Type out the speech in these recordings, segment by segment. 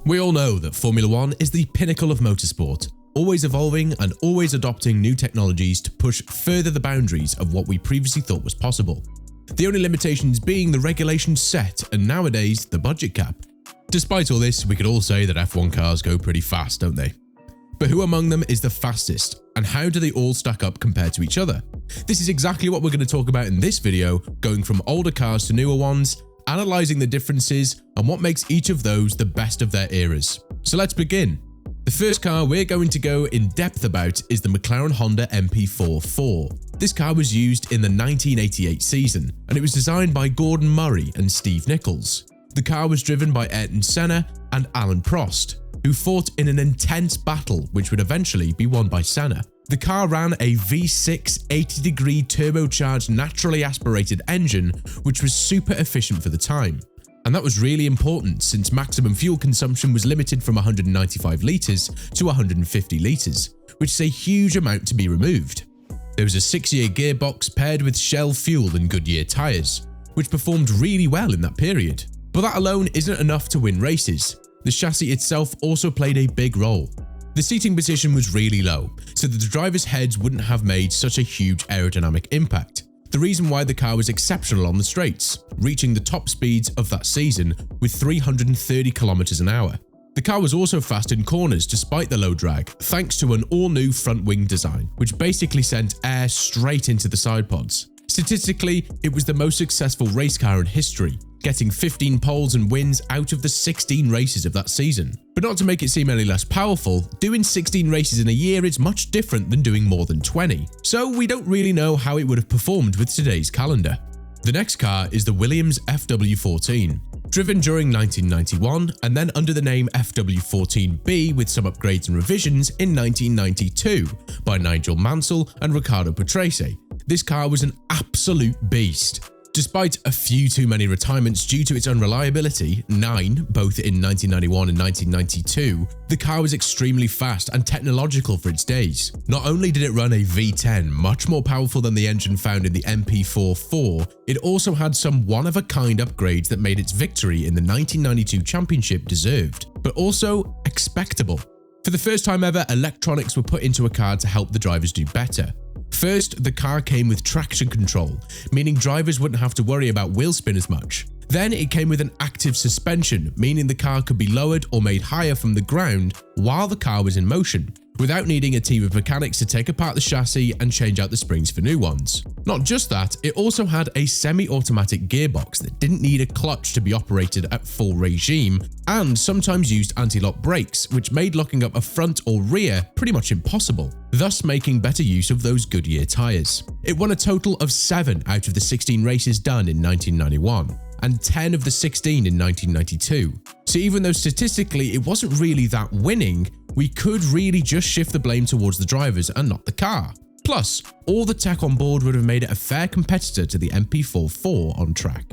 We all know that Formula One is the pinnacle of motorsport, always evolving and always adopting new technologies to push further the boundaries of what we previously thought was possible. The only limitations being the regulations set and nowadays the budget cap. Despite all this, we could all say that F1 cars go pretty fast, don't they? But who among them is the fastest, and how do they all stack up compared to each other? This is exactly what we're going to talk about in this video, going from older cars to newer ones, analysing the differences and what makes each of those the best of their eras. So let's begin. The first car we're going to go in depth about is the McLaren Honda MP4-4. This car was used in the 1988 season, and it was designed by Gordon Murray and Steve Nichols. The car was driven by Ayrton Senna and Alain Prost, who fought in an intense battle which would eventually be won by Senna. The car ran a V6 80-degree turbocharged naturally aspirated engine which was super efficient for the time. And that was really important since maximum fuel consumption was limited from 195 litres to 150 litres, which is a huge amount to be removed. There was a 6-year gearbox paired with Shell fuel and Goodyear tyres, which performed really well in that period. But that alone isn't enough to win races. The chassis itself also played a big role. The seating position was really low, so that the drivers' heads wouldn't have made such a huge aerodynamic impact. The reason why the car was exceptional on the straights, reaching the top speeds of that season with 330 km an hour. The car was also fast in corners despite the low drag, thanks to an all-new front wing design, which basically sent air straight into the side pods. Statistically, it was the most successful race car in history, getting 15 poles and wins out of the 16 races of that season. But not to make it seem any less powerful, doing 16 races in a year is much different than doing more than 20, so we don't really know how it would have performed with today's calendar. The next car is the Williams FW14. Driven during 1991 and then under the name FW14B with some upgrades and revisions in 1992 by Nigel Mansell and Riccardo Patrese. This car was an absolute beast. Despite a few too many retirements due to its unreliability, 9 both in 1991 and 1992, the car was extremely fast and technological for its days. Not only did it run a V10 much more powerful than the engine found in the MP4-4, it also had some one-of-a-kind upgrades that made its victory in the 1992 championship deserved, but also expectable. For the first time ever, electronics were put into a car to help the drivers do better. First, the car came with traction control, meaning drivers wouldn't have to worry about wheel spin as much. Then it came with an active suspension, meaning the car could be lowered or made higher from the ground while the car was in motion, without needing a team of mechanics to take apart the chassis and change out the springs for new ones. Not just that, it also had a semi-automatic gearbox that didn't need a clutch to be operated at full regime, and sometimes used anti-lock brakes, which made locking up a front or rear pretty much impossible, thus making better use of those Goodyear tyres. It won a total of 7 out of the 16 races done in 1991. And 10 of the 16 in 1992. So even though statistically it wasn't really that winning, we could really just shift the blame towards the drivers and not the car. Plus, all the tech on board would have made it a fair competitor to the MP4-4 on track.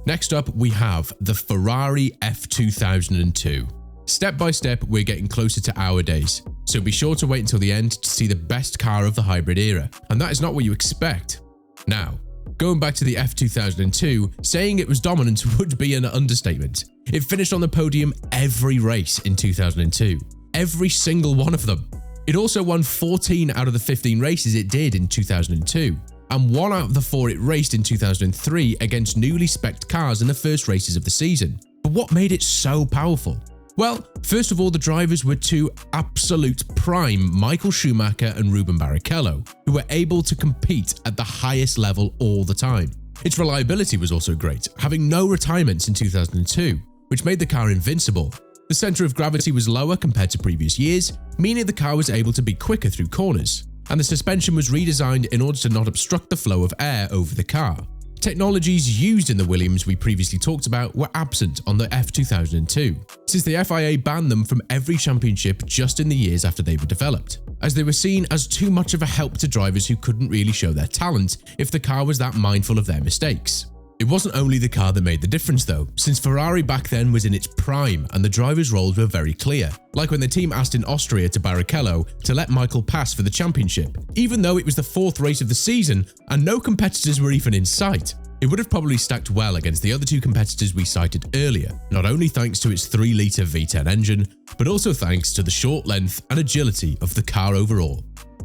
Next up, we have the Ferrari F2002. Step by step, we're getting closer to our days, so be sure to wait until the end to see the best car of the hybrid era, and that is not what you expect. Now, going back to the F2002, saying it was dominant would be an understatement. It finished on the podium every race in 2002. Every single one of them. It also won 14 out of the 15 races it did in 2002, and 1 out of the 4 it raced in 2003 against newly spec'd cars in the first races of the season. But what made it so powerful? Well, first of all, the drivers were 2 absolute prime Michael Schumacher and Ruben Barrichello, who were able to compete at the highest level all the time. Its reliability was also great, having no retirements in 2002, which made the car invincible. The centre of gravity was lower compared to previous years, meaning the car was able to be quicker through corners, and the suspension was redesigned in order to not obstruct the flow of air over the car. Technologies used in the Williams we previously talked about were absent on the F2002, since the FIA banned them from every championship just in the years after they were developed, as they were seen as too much of a help to drivers who couldn't really show their talent if the car was that mindful of their mistakes. It wasn't only the car that made the difference though, since Ferrari back then was in its prime and the drivers' roles were very clear, like when the team asked in Austria to Barrichello to let Michael pass for the championship, even though it was the 4th race of the season and no competitors were even in sight. It would have probably stacked well against the other two competitors we cited earlier, not only thanks to its 3-litre V10 engine, but also thanks to the short length and agility of the car overall.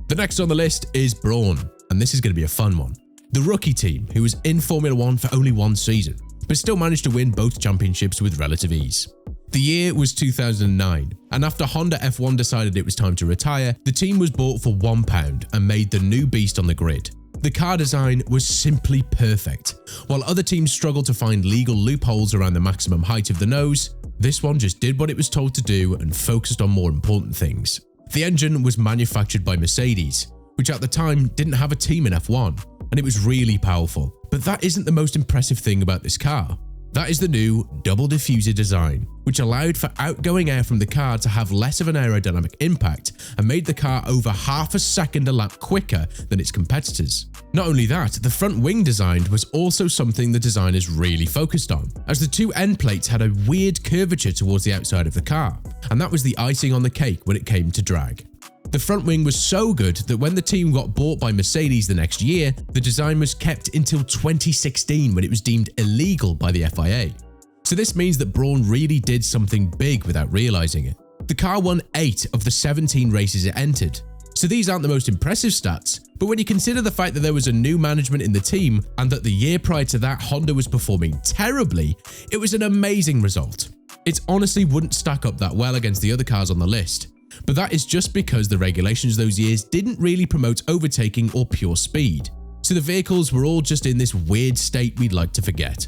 The next on the list is BRAWN, and this is going to be a fun one. The rookie team, who was in Formula 1 for only one season, but still managed to win both championships with relative ease. The year was 2009, and after Honda F1 decided it was time to retire, the team was bought for £1 and made the new beast on the grid. The car design was simply perfect. While other teams struggled to find legal loopholes around the maximum height of the nose, this one just did what it was told to do and focused on more important things. The engine was manufactured by Mercedes, which at the time didn't have a team in F1, and it was really powerful. But that isn't the most impressive thing about this car. That is the new double diffuser design, which allowed for outgoing air from the car to have less of an aerodynamic impact and made the car over half a second a lap quicker than its competitors. Not only that, the front wing design was also something the designers really focused on, as the two end plates had a weird curvature towards the outside of the car, and that was the icing on the cake when it came to drag. The front wing was so good that when the team got bought by Mercedes the next year, the design was kept until 2016 when it was deemed illegal by the FIA. So this means that BRAWN really did something big without realizing it. The car won 8 of the 17 races it entered. So these aren't the most impressive stats, but when you consider the fact that there was a new management in the team and that the year prior to that Honda was performing terribly, it was an amazing result. It honestly wouldn't stack up that well against the other cars on the list. But that is just because the regulations those years didn't really promote overtaking or pure speed, so the vehicles were all just in this weird state we'd like to forget.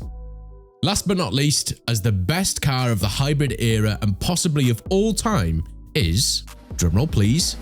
Last but not least, as the best car of the hybrid era and possibly of all time is, drumroll please,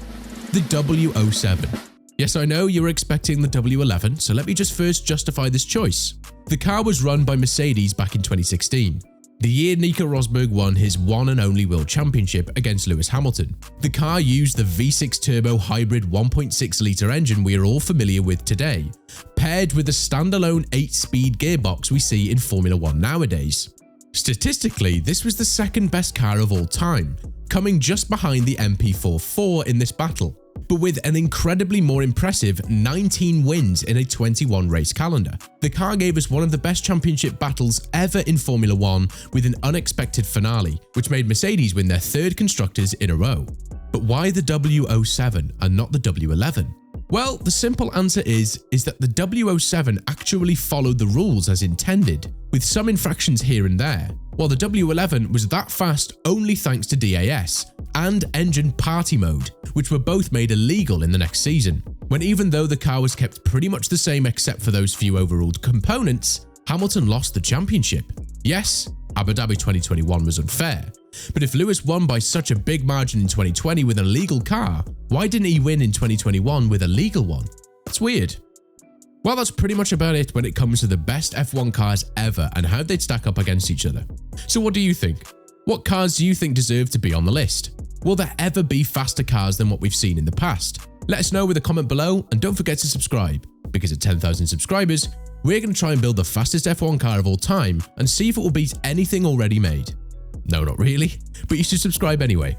the W07. Yes, I know you were expecting the W11, so let me just first justify this choice. The car was run by Mercedes back in 2016. The year Nico Rosberg won his one and only World Championship against Lewis Hamilton. The car used the V6 turbo hybrid 1.6-litre engine we are all familiar with today, paired with the standalone 8-speed gearbox we see in Formula 1 nowadays. Statistically, this was the second best car of all time, coming just behind the MP4-4 in this battle, but with an incredibly more impressive 19 wins in a 21-race calendar. The car gave us one of the best championship battles ever in Formula 1 with an unexpected finale, which made Mercedes win their 3rd constructors in a row. But why the W07 and not the W11? Well, the simple answer is that the W07 actually followed the rules as intended, with some infractions here and there, while the W11 was that fast only thanks to DAS and engine party mode, which were both made illegal in the next season, when even though the car was kept pretty much the same except for those few overruled components, Hamilton lost the championship. Yes, Abu Dhabi 2021 was unfair, but if Lewis won by such a big margin in 2020 with an illegal car, why didn't he win in 2021 with a legal one? That's weird. Well, that's pretty much about it when it comes to the best F1 cars ever and how they'd stack up against each other. So what do you think? What cars do you think deserve to be on the list? Will there ever be faster cars than what we've seen in the past? Let us know with a comment below, and don't forget to subscribe, because at 10,000 subscribers, we're going to try and build the fastest F1 car of all time and see if it will beat anything already made. No, not really, but you should subscribe anyway.